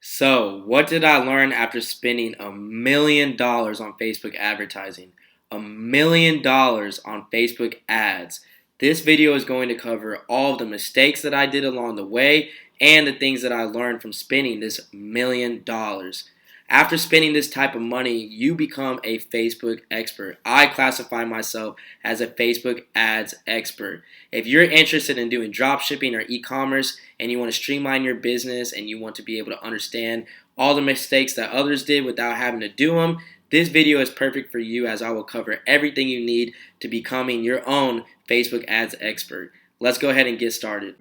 So, what did I learn after spending $1 million on Facebook advertising? $1 million on Facebook ads. This video is going to cover all of the mistakes that I did along the way and the things that I learned from spending this $1 million. After spending this type of money, you become a Facebook expert. I classify myself as a Facebook ads expert. If you're interested in doing drop shipping or e-commerce and you want to streamline your business and you want to be able to understand all the mistakes that others did without having to do them, this video is perfect for you, as I will cover everything you need to becoming your own Facebook ads expert. Let's go ahead and get started.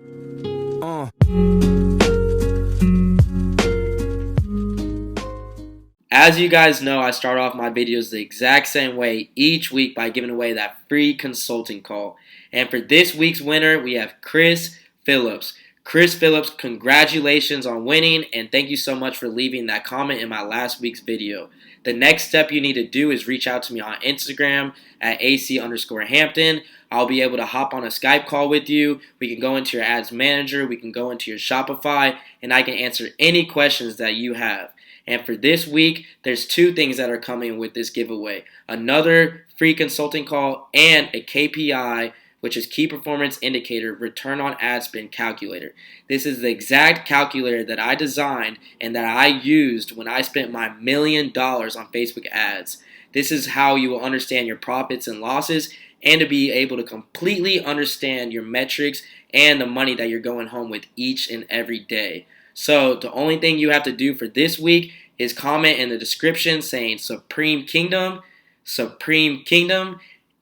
As you guys know, I start off my videos the exact same way each week by giving away that free consulting call. And for this week's winner, we have Chris Phillips. Chris Phillips, congratulations on winning, and thank you so much for leaving that comment in my last week's video. The next step you need to do is reach out to me on Instagram at AC_Hampton. I'll be able to hop on a Skype call with you. We can go into your ads manager, we can go into your Shopify, and I can answer any questions that you have. And for this week, there's two things that are coming with this giveaway. Another free consulting call and a KPI, which is Key Performance Indicator Return on Ad Spend Calculator. This is the exact calculator that I designed and that I used when I spent my $1 million on Facebook ads. This is how you will understand your profits and losses and to be able to completely understand your metrics and the money that you're going home with each and every day. So the only thing you have to do for this week is comment in the description saying Supreme Kingdom,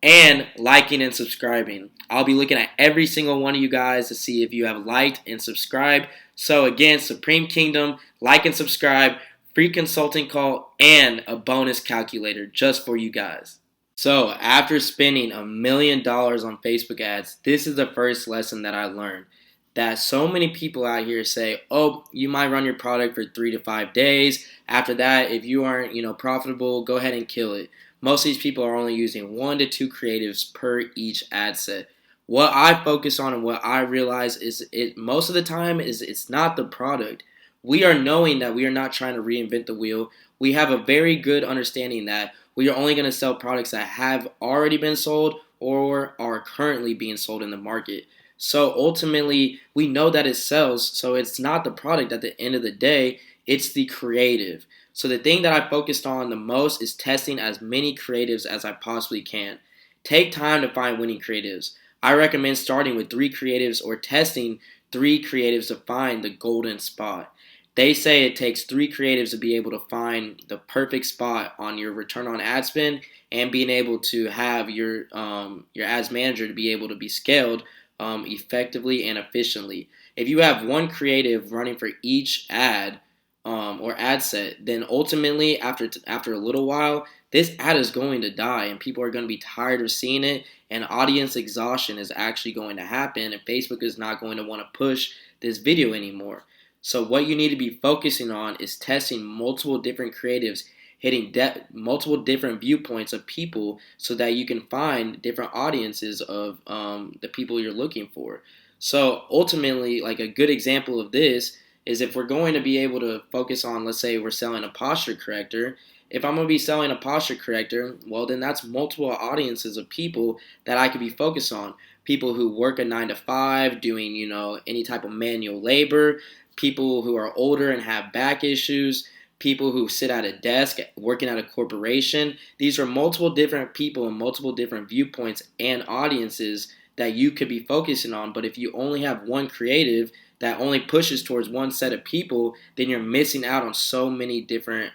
and liking and subscribing. I'll be looking at every single one of you guys to see if you have liked and subscribed. So again, Supreme Kingdom, like and subscribe, free consulting call, and a bonus calculator just for you guys. So after spending $1 million on Facebook ads, this is the first lesson that I learned. That so many people out here say, oh, you might run your product for 3 to 5 days. After that, if you aren't, profitable, go ahead and kill it. Most of these people are only using 1 to 2 creatives per each ad set. What I focus on and what I realize is most of the time is it's not the product. We are knowing that we are not trying to reinvent the wheel. We have a very good understanding that we are only going to sell products that have already been sold or are currently being sold in the market. So ultimately, we know that it sells, so it's not the product at the end of the day, it's the creative. So the thing that I focused on the most is testing as many creatives as I possibly can. Take time to find winning creatives. I recommend starting with 3 creatives or testing 3 creatives to find the golden spot. They say it takes 3 creatives to be able to find the perfect spot on your return on ad spend and being able to have your ads manager to be able to be scaled effectively and efficiently. If you have 1 creative running for each ad or ad set, then ultimately after a little while, this ad is going to die and people are going to be tired of seeing it, and audience exhaustion is actually going to happen, and Facebook is not going to want to push this video anymore. So what you need to be focusing on is testing multiple different creatives, hitting multiple different viewpoints of people so that you can find different audiences of the people you're looking for. So ultimately, like a good example of this is if we're going to be able to focus on, let's say we're selling a posture corrector. If I'm going to be selling a posture corrector, well, then that's multiple audiences of people that I could be focused on. People who work a 9 to 5 doing, any type of manual labor, people who are older and have back issues, people who sit at a desk working at a corporation. These are multiple different people and multiple different viewpoints and audiences that you could be focusing on. But if you only have 1 creative that only pushes towards 1 set of people, then you're missing out on so many different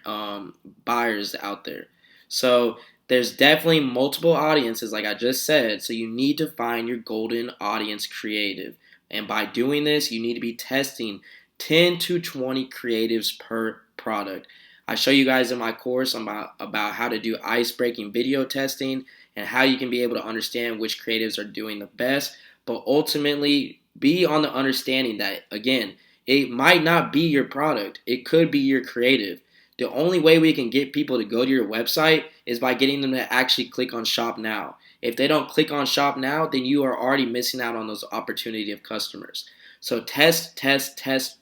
buyers out there. So there's definitely multiple audiences, like I just said. So you need to find your golden audience creative. And by doing this, you need to be testing 10 to 20 creatives per product. I show you guys in my course about how to do ice-breaking video testing and how you can be able to understand which creatives are doing the best. But ultimately, be on the understanding that, again, it might not be your product. It could be your creative. The only way we can get people to go to your website is by getting them to actually click on Shop Now. If they don't click on Shop Now, then you are already missing out on those opportunity of customers. So test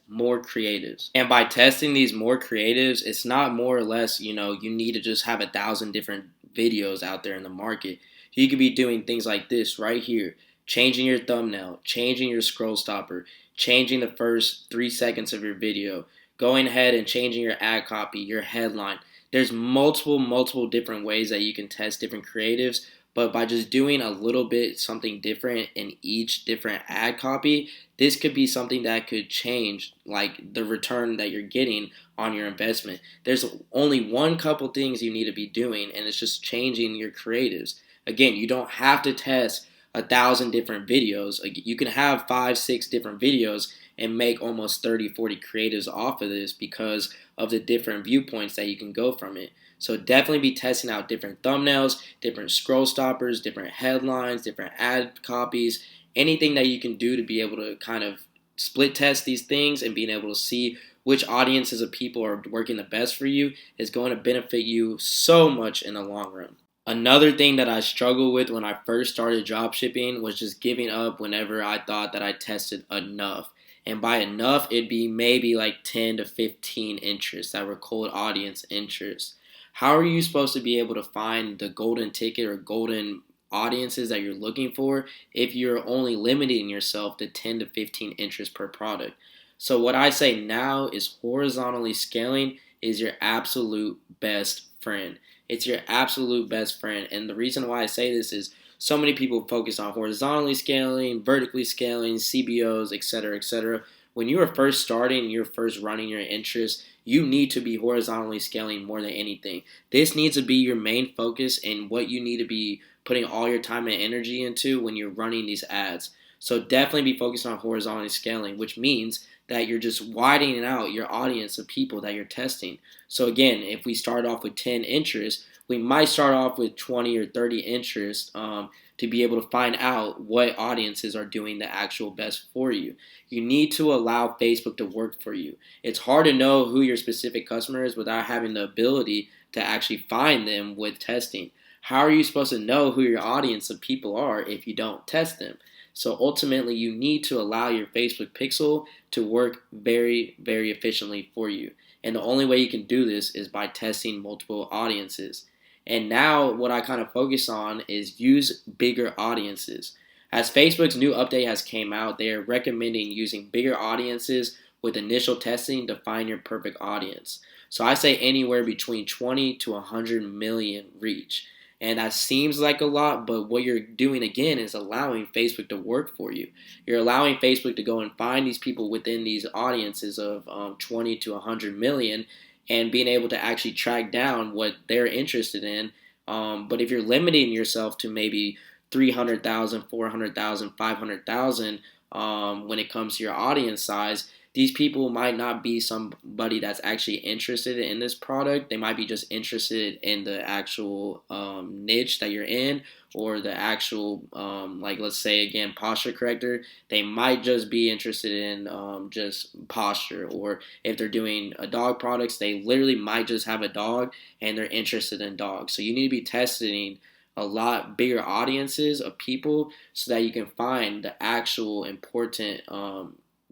more creatives. And by testing these more creatives, it's not more or less, you need to just have 1,000 different videos out there in the market. You could be doing things like this right here, changing your thumbnail, changing your scroll stopper, changing the first 3 seconds of your video, going ahead and changing your ad copy, your headline. There's multiple different ways that you can test different creatives, but by just doing a little bit something different in each different ad copy, this could be something that could change like the return that you're getting on your investment. There's only one couple things you need to be doing, and it's just changing your creatives. Again, you don't have to test 1,000 different videos. You can have 5-6 different videos and make almost 30-40 creatives off of this because of the different viewpoints that you can go from it. So definitely be testing out different thumbnails, different scroll stoppers, different headlines, different ad copies, anything that you can do to be able to kind of split test these things and being able to see which audiences of people are working the best for you is going to benefit you so much in the long run. Another thing that I struggled with when I first started dropshipping was just giving up whenever I thought that I tested enough. And by enough, it'd be maybe like 10 to 15 interests that were cold audience interests. How are you supposed to be able to find the golden ticket or golden audiences that you're looking for if you're only limiting yourself to 10 to 15 interests per product? So what I say now is horizontally scaling is your absolute best friend. It's your absolute best friend. And the reason why I say this is so many people focus on horizontally scaling, vertically scaling, CBOs, etc., etc. When you are first starting, you're first running your interests, you need to be horizontally scaling more than anything. This needs to be your main focus and what you need to be putting all your time and energy into when you're running these ads. So definitely be focused on horizontally scaling, which means that you're just widening out your audience of people that you're testing. So again, if we start off with 10 interests, we might start off with 20 or 30 interests to be able to find out what audiences are doing the actual best for you. You need to allow Facebook to work for you. It's hard to know who your specific customer is without having the ability to actually find them with testing. How are you supposed to know who your audience of people are if you don't test them? So ultimately, you need to allow your Facebook pixel to work very efficiently for you. And the only way you can do this is by testing multiple audiences. And now what I kind of focus on is use bigger audiences. As Facebook's new update has came out, they are recommending using bigger audiences with initial testing to find your perfect audience. So I say anywhere between 20 to 100 million reach. And that seems like a lot, but what you're doing again is allowing Facebook to work for you. You're allowing Facebook to go and find these people within these audiences of 20 to 100 million and being able to actually track down what they're interested in. But if you're limiting yourself to maybe 300,000, 400,000, 500,000 when it comes to your audience size, these people might not be somebody that's actually interested in this product. They might be just interested in the actual niche that you're in or the actual, like let's say again, posture corrector. They might just be interested in just posture, or if they're doing dog products, they literally might just have a dog and they're interested in dogs. So you need to be testing a lot bigger audiences of people so that you can find the actual important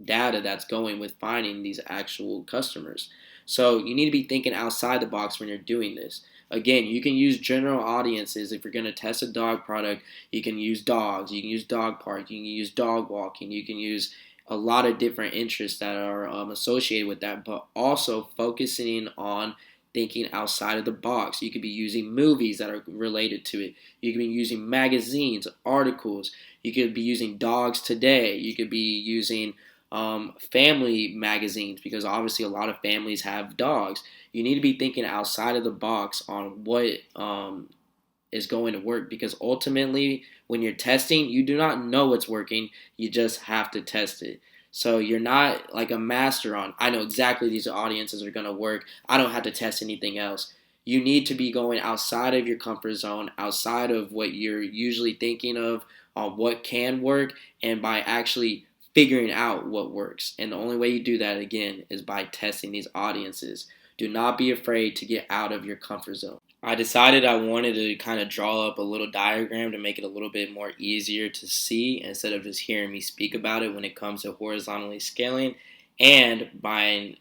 data that's going with finding these actual customers. So you need to be thinking outside the box when you're doing this. Again, you can use general audiences. If you're going to test a dog product, you can use dogs, you can use dog park, you can use dog walking, you can use a lot of different interests that are associated with that, but also focusing on thinking outside of the box. You could be using movies that are related to it. You could be using magazines, articles. You could be using Dogs Today. You could be using family magazines, because obviously a lot of families have dogs. You need to be thinking outside of the box on what is going to work, because ultimately when you're testing, you do not know what's working. You just have to test it. So you're not like a master on, I know exactly these audiences are going to work, I don't have to test anything else. You need to be going outside of your comfort zone, outside of what you're usually thinking of on what can work, and by actually figuring out what works. And the only way you do that, again, is by testing these audiences. Do not be afraid to get out of your comfort zone. I decided I wanted to kind of draw up a little diagram to make it a little bit more easier to see instead of just hearing me speak about it when it comes to horizontally scaling and by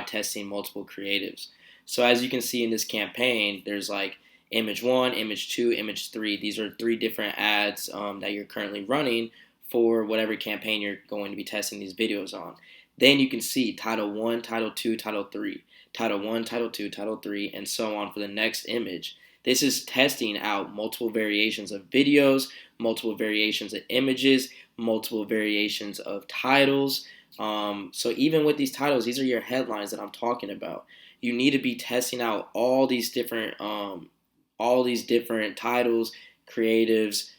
testing multiple creatives. So as you can see in this campaign, there's like image one, image two, image three. These are three different ads that you're currently running for whatever campaign you're going to be testing these videos on. Then you can see title one, title two, title three. Title 1, Title 2, Title 3, and so on for the next image. This is testing out multiple variations of videos, multiple variations of images, multiple variations of titles. So even with these titles, these are your headlines that I'm talking about. You need to be testing out all these different titles, creatives,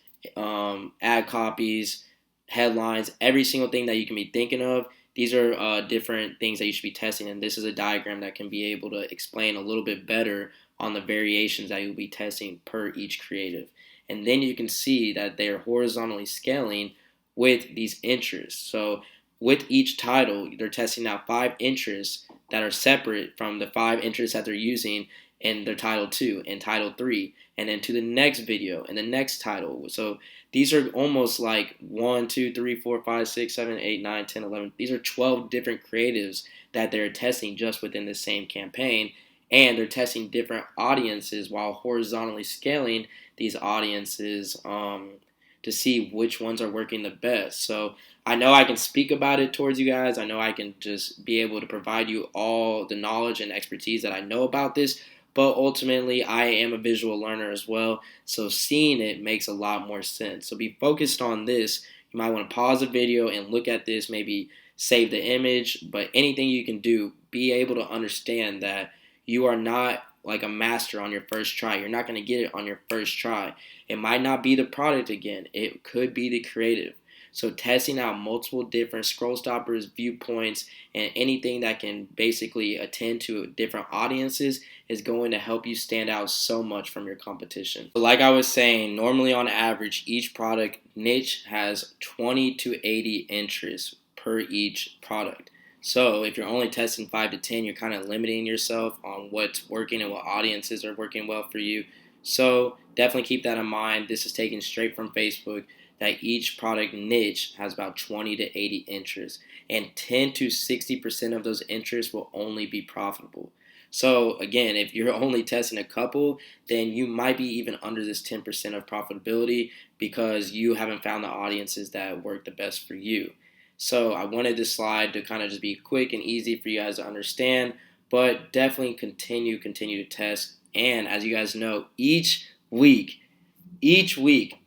ad copies, headlines, every single thing that you can be thinking of. These are different things that you should be testing, and this is a diagram that can be able to explain a little bit better on the variations that you'll be testing per each creative. And then you can see that they're horizontally scaling with these interests. So with each title, they're testing out 5 interests that are separate from the 5 interests that they're using in their title 2 and title 3, and then to the next video and the next title. So these are almost like 1, 2, 3, 4, 5, 6, 7, 8, 9, 10, 11. These are 12 different creatives that they're testing just within the same campaign. And they're testing different audiences while horizontally scaling these audiences to see which ones are working the best. So I know I can speak about it towards you guys. I know I can just be able to provide you all the knowledge and expertise that I know about this. But ultimately, I am a visual learner as well, so seeing it makes a lot more sense. So be focused on this. You might want to pause the video and look at this, maybe save the image, but anything you can do, be able to understand that you are not like a master on your first try. You're not going to get it on your first try. It might not be the product again. It could be the creative. So testing out multiple different scroll stoppers, viewpoints, and anything that can basically attend to different audiences is going to help you stand out so much from your competition. So like I was saying, normally on average, each product niche has 20 to 80 interests per each product. So if you're only testing 5 to 10, you're kind of limiting yourself on what's working and what audiences are working well for you. So definitely keep that in mind. This is taken straight from Facebook, that each product niche has about 20 to 80 interests, and 10 to 60% of those interests will only be profitable. So again, if you're only testing a couple, then you might be even under this 10% of profitability because you haven't found the audiences that work the best for you. So I wanted this slide to kind of just be quick and easy for you guys to understand, but definitely continue to test. And as you guys know, each week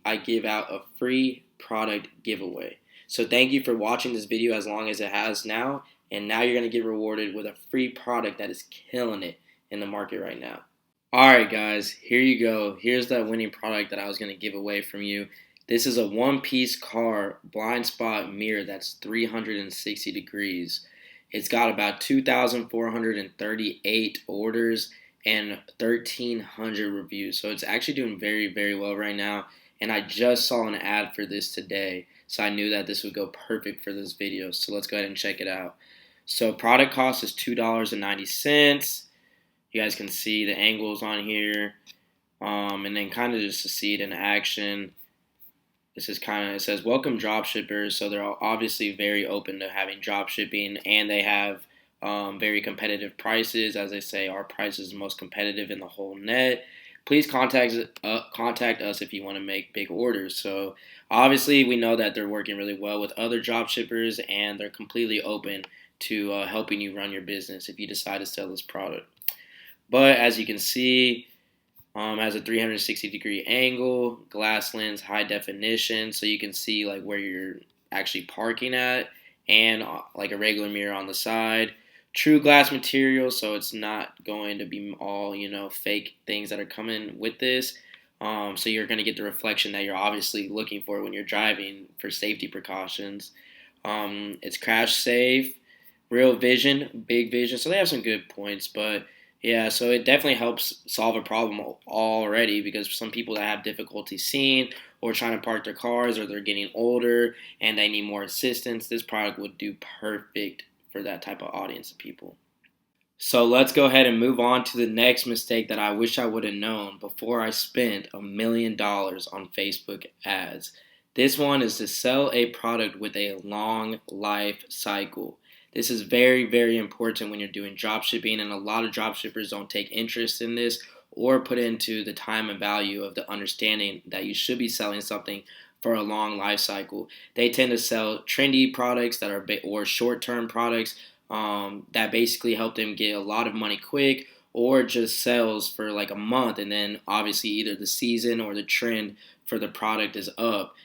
I give out a free product giveaway. So thank you for watching this video as long as it has now. And now you're going to get rewarded with a free product that is killing it in the market right now. Alright guys, here you go. Here's that winning product that I was going to give away from you. This is a one-piece car blind spot mirror that's 360 degrees. It's got about 2,438 orders and 1,300 reviews. So it's actually doing very, very well right now. And I just saw an ad for this today, so I knew that this would go perfect for this video. So let's go ahead and check it out. So product cost is $2.90. You guys can see the angles on here. And then kind of just to see it in action. This is kind of, it says welcome dropshippers. So they're obviously very open to having dropshipping, and they have very competitive prices. As they say, our price is the most competitive in the whole net. Please contact us if you want to make big orders. So obviously we know that they're working really well with other dropshippers, and they're completely open to helping you run your business if you decide to sell this product. But as you can see, has a 360 degree angle, glass lens, high definition, so you can see like where you're actually parking at, and like a regular mirror on the side. True glass material, so it's not going to be all, fake things that are coming with this. So you're going to get the reflection that you're obviously looking for when you're driving for safety precautions. It's crash safe, real vision, big vision, so they have some good points, but yeah, so it definitely helps solve a problem already, because some people that have difficulty seeing or trying to park their cars, or they're getting older and they need more assistance, this product would do perfect for that type of audience of people. So let's go ahead and move on to the next mistake that I wish I would have known before I spent $1 million on Facebook ads. This one is to sell a product with a long life cycle. This is very, very important when you're doing drop shipping, and a lot of drop shippers don't take interest in this or put into the time and value of the understanding that you should be selling something for a long life cycle. They tend to sell trendy products that are or short-term products that basically help them get a lot of money quick, or just sells for like a month, and then obviously either the season or the trend for the product is up.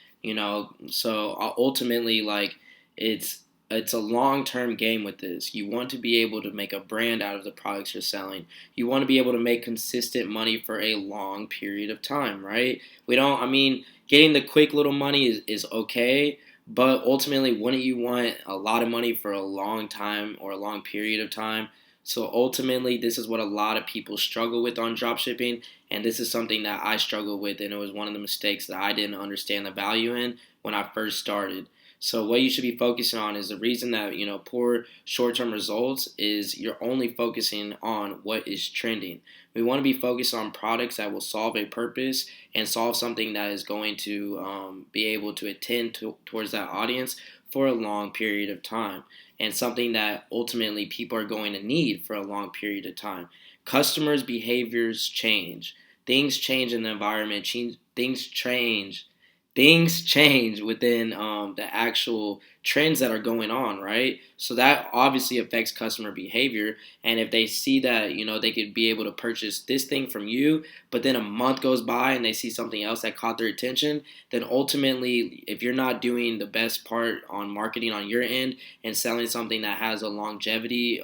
So ultimately, like, it's a long-term game with this. You want to be able to make a brand out of the products you're selling. You want to be able to make consistent money for a long period of time, right? Getting the quick little money is okay, but ultimately, wouldn't you want a lot of money for a long time or a long period of time? So ultimately, this is what a lot of people struggle with on dropshipping, and this is something that I struggled with, and it was one of the mistakes that I didn't understand the value in when I first started. So what you should be focusing on is the reason that poor short-term results is you're only focusing on what is trending. We want to be focused on products that will solve a purpose and solve something that is going to be able to attend towards that audience for a long period of time, and something that ultimately people are going to need for a long period of time. Customers' behaviors change. Things change in the environment. Things change within the actual trends that are going on, right? So that obviously affects customer behavior. And if they see that, they could be able to purchase this thing from you, but then a month goes by and they see something else that caught their attention, then ultimately, if you're not doing the best part on marketing on your end and selling something that has a longevity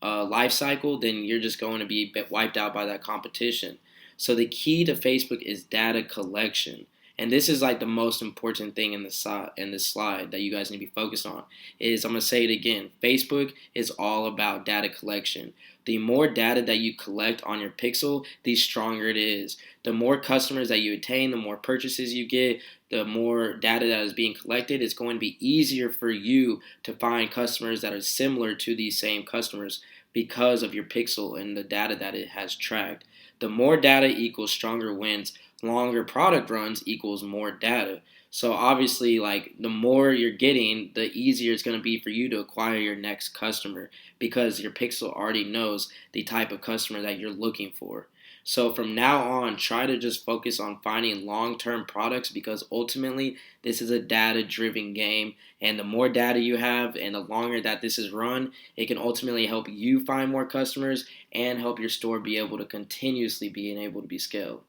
life cycle, then you're just going to be wiped out by that competition. So the key to Facebook is data collection. And this is like the most important thing in this slide that you guys need to be focused on. I'm going to say it again. Facebook is all about data collection. The more data that you collect on your pixel, the stronger it is. The more customers that you attain, the more purchases you get, the more data that is being collected, it's going to be easier for you to find customers that are similar to these same customers because of your pixel and the data that it has tracked. The more data equals stronger wins. Longer product runs equals more data. So obviously, like, the more you're getting, the easier it's going to be for you to acquire your next customer, because your pixel already knows the type of customer that you're looking for. So from now on, try to just focus on finding long-term products, because ultimately this is a data-driven game, and the more data you have and the longer that this is run, it can ultimately help you find more customers and help your store be able to continuously be able to be scaled.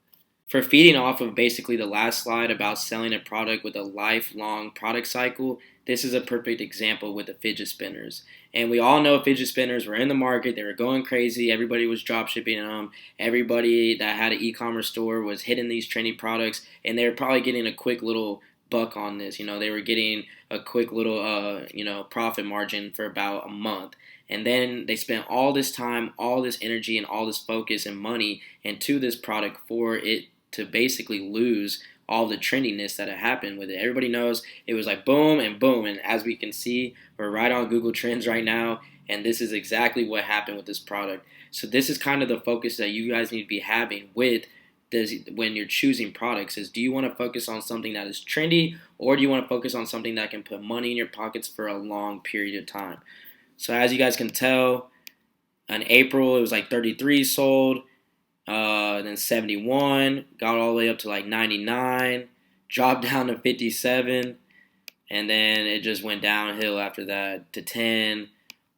For feeding off of basically the last slide about selling a product with a lifelong product cycle, this is a perfect example with the fidget spinners. And we all know fidget spinners were in the market. They were going crazy. Everybody was drop shipping them. Everybody that had an e-commerce store was hitting these trendy products, and they were probably getting a quick little buck on this. They were getting a quick little profit margin for about a month. And then they spent all this time, all this energy, and all this focus and money into this product for it to basically lose all the trendiness that had happened with it. Everybody knows it was like boom and boom. And as we can see, we're right on Google Trends right now. And this is exactly what happened with this product. So this is kind of the focus that you guys need to be having with this when you're choosing products. Is, do you want to focus on something that is trendy, or do you want to focus on something that can put money in your pockets for a long period of time? So as you guys can tell, in April, it was like 33 sold. Then 71, got all the way up to like 99, dropped down to 57, and then it just went downhill after that to 10,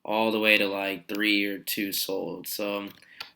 all the way to like 3 or 2 sold. So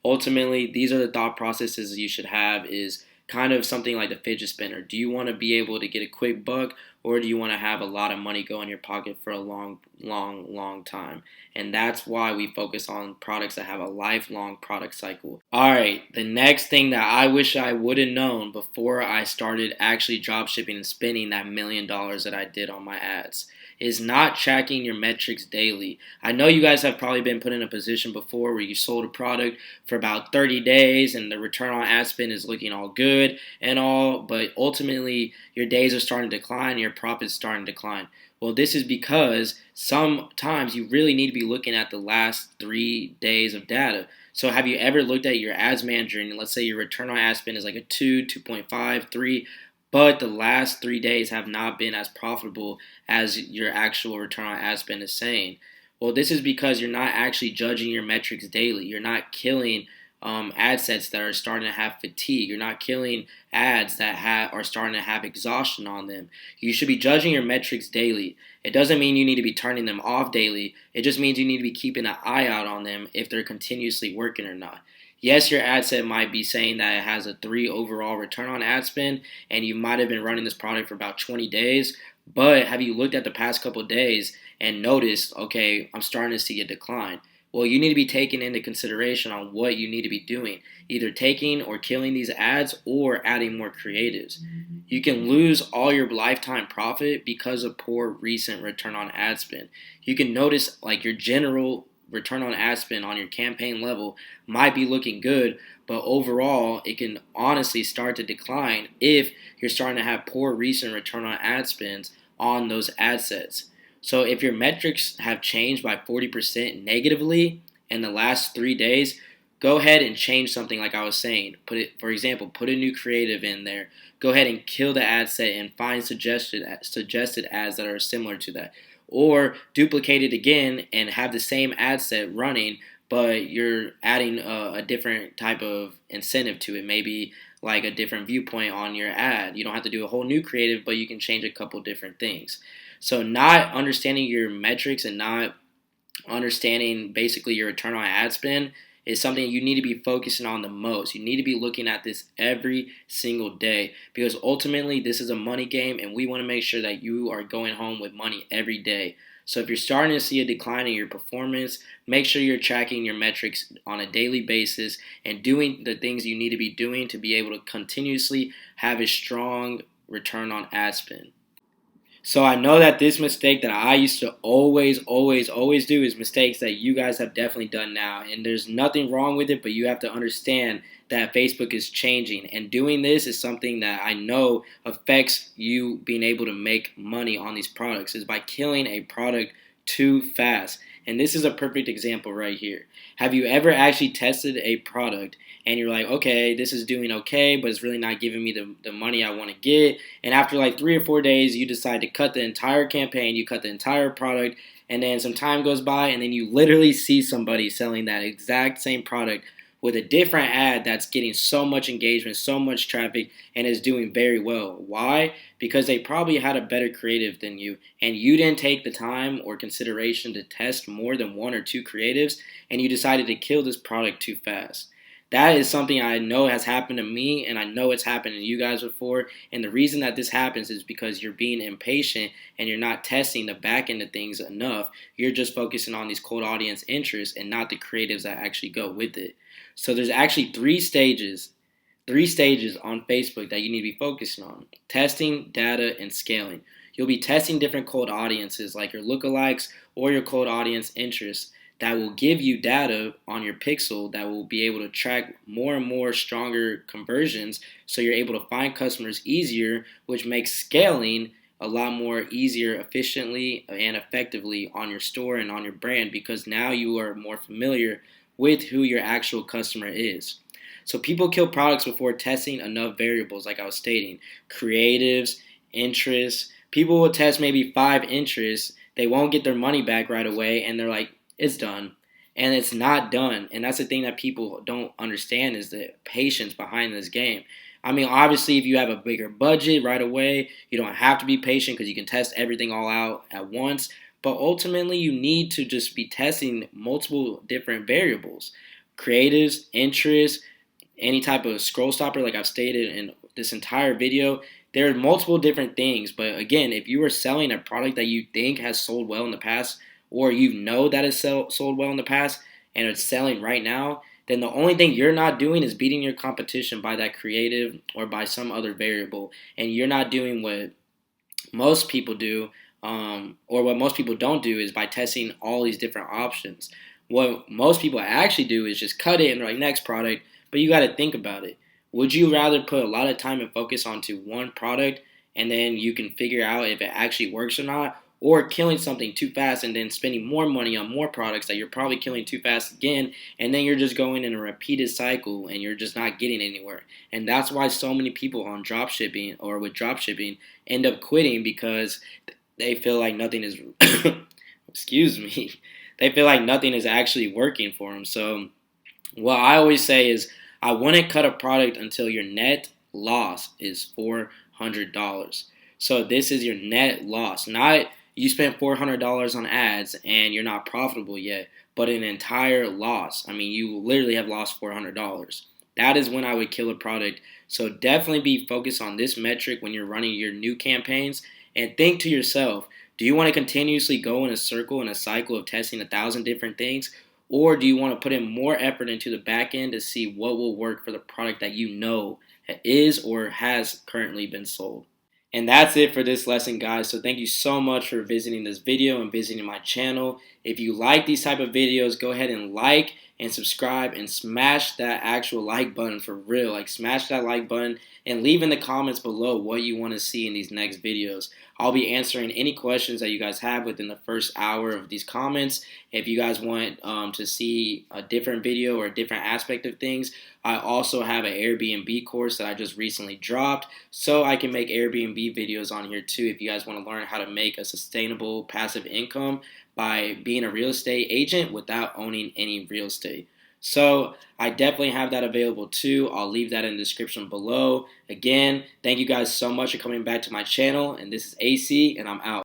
ultimately, these are the thought processes you should have, is kind of something like the fidget spinner. Do you want to be able to get a quick buck, or do you want to have a lot of money go in your pocket for a long, long, long time? And that's why we focus on products that have a lifelong product cycle. All right, the next thing that I wish I would have known before I started actually drop shipping and spending that $1 million that I did on my ads is not tracking your metrics daily. I know you guys have probably been put in a position before where you sold a product for about 30 days and the return on ad spend is looking all good and all, but ultimately your days are starting to decline and your profits starting to decline. Well, this is because sometimes you really need to be looking at the last 3 days of data. So have you ever looked at your ads manager and let's say your return on ad spend is like a 2, 2.5, 3, but the last 3 days have not been as profitable as your actual return on ad spend is saying? Well, this is because you're not actually judging your metrics daily. You're not killing ad sets that are starting to have fatigue. You're not killing ads that are starting to have exhaustion on them. You should be judging your metrics daily. It doesn't mean you need to be turning them off daily. It just means you need to be keeping an eye out on them if they're continuously working or not. Yes, your ad set might be saying that it has a 3 overall return on ad spend, and you might have been running this product for about 20 days, but have you looked at the past couple of days and noticed, okay, I'm starting to see a decline? Well, you need to be taking into consideration on what you need to be doing, either taking or killing these ads or adding more creatives. You can lose all your lifetime profit because of poor recent return on ad spend. You can notice like your general return on ad spend on your campaign level might be looking good, but overall it can honestly start to decline if you're starting to have poor recent return on ad spends on those ad sets. So if your metrics have changed by 40% negatively in the last 3 days, go ahead and change something like I was saying. For example, put a new creative in there. Go ahead and kill the ad set and find suggested ads that are similar to that. Or duplicate it again and have the same ad set running, but you're adding a different type of incentive to it. Maybe like a different viewpoint on your ad. You don't have to do a whole new creative, but you can change a couple different things. So not understanding your metrics and not understanding basically your return on ad spend is something you need to be focusing on the most. You need to be looking at this every single day because ultimately this is a money game and we want to make sure that you are going home with money every day. So if you're starting to see a decline in your performance, make sure you're tracking your metrics on a daily basis and doing the things you need to be doing to be able to continuously have a strong return on ad spend. So I know that this mistake that I used to always do is mistakes that you guys have definitely done now. And there's nothing wrong with it, but you have to understand that Facebook is changing. And doing this is something that I know affects you being able to make money on these products is by killing a product too fast. And this is a perfect example right here. Have you ever actually tested a product and you're like, okay, this is doing okay, but it's really not giving me the money I want to get. And after like 3 or 4 days, you decide to cut the entire campaign, you cut the entire product, and then some time goes by, and then you literally see somebody selling that exact same product with a different ad that's getting so much engagement, so much traffic, and is doing very well. Why? Because they probably had a better creative than you, and you didn't take the time or consideration to test more than 1 or 2 creatives, and you decided to kill this product too fast. That is something I know has happened to me, and I know it's happened to you guys before. And the reason that this happens is because you're being impatient and you're not testing the back end of things enough. You're just focusing on these cold audience interests and not the creatives that actually go with it. So there's actually three stages on Facebook that you need to be focusing on: testing, data, and scaling. You'll be testing different cold audiences like your lookalikes or your cold audience interests that will give you data on your pixel that will be able to track more and more stronger conversions so you're able to find customers easier, which makes scaling a lot more easier efficiently and effectively on your store and on your brand because now you are more familiar with who your actual customer is. So people kill products before testing enough variables, like I was stating: creatives, interests. People will test maybe 5 interests. They won't get their money back right away, and they're like, it's done. And it's not done. And that's the thing that people don't understand is the patience behind this game. I mean, obviously, if you have a bigger budget right away, you don't have to be patient because you can test everything all out at once. But ultimately, you need to just be testing multiple different variables: creatives, interests, any type of scroll stopper, like I've stated in this entire video. There are multiple different things. But again, if you are selling a product that you think has sold well in the past, or you know that it's sold well in the past and it's selling right now, then the only thing you're not doing is beating your competition by that creative or by some other variable. And you're not doing what most people do, or what most people don't do, is by testing all these different options. What most people actually do is just cut it and they're like, next product. But you got to think about it. Would you rather put a lot of time and focus onto one product and then you can figure out if it actually works or not? or killing something too fast and then spending more money on more products that you're probably killing too fast again, and then you're just going in a repeated cycle and you're just not getting anywhere. And that's why so many people on dropshipping or with dropshipping end up quitting, because they feel like nothing is excuse me, they feel like nothing is actually working for them. So what I always say is, I wouldn't cut a product until your net loss is $400. So this is your net loss, not you spent $400 on ads and you're not profitable yet, but an entire loss. I mean, you literally have lost $400. That is when I would kill a product. So definitely be focused on this metric when you're running your new campaigns, and think to yourself, do you want to continuously go in a circle, in a cycle of testing 1,000 different things? Or do you want to put in more effort into the back end to see what will work for the product that you know is or has currently been sold? And that's it for this lesson, guys. So thank you so much for visiting this video and visiting my channel. If you like these type of videos, go ahead and like and subscribe and smash that actual like button for real. Like, smash that like button and leave in the comments below what you want to see in these next videos. I'll be answering any questions that you guys have within the first hour of these comments. If you guys want to see a different video or a different aspect of things, I also have an Airbnb course that I just recently dropped, so I can make Airbnb videos on here too if you guys want to learn how to make a sustainable passive income by being a real estate agent without owning any real estate. So I definitely have that available too. I'll leave that in the description below. Again, thank you guys so much for coming back to my channel, and this is AC, and I'm out.